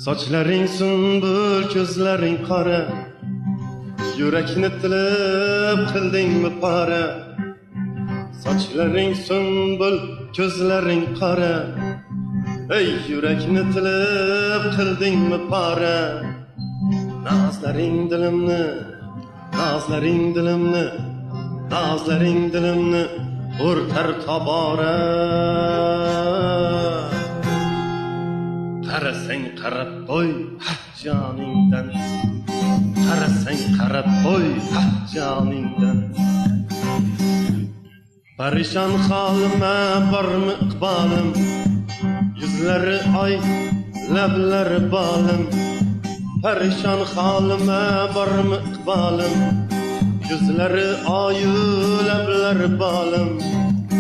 Sochlaring sunbul, ko'zlaring qora, yurakni tilib qildingmi pora. Sochlaring sunbul, ko'zlaring qora, ey yurakni tilib qildingmi pora. Nazlaring dilimni, nazlaring dilimni, nazlaring dilimni o'rtar tobora. Qarasang qarab qo'y, ha joningdan. Qarasang qarab qo'y, ha joningdan. Parishon holima bormi iqbolim, yuzlari oy, lablari bolim. Parishon holima bormi iqbolim, yuzlari oy, lablari bolim.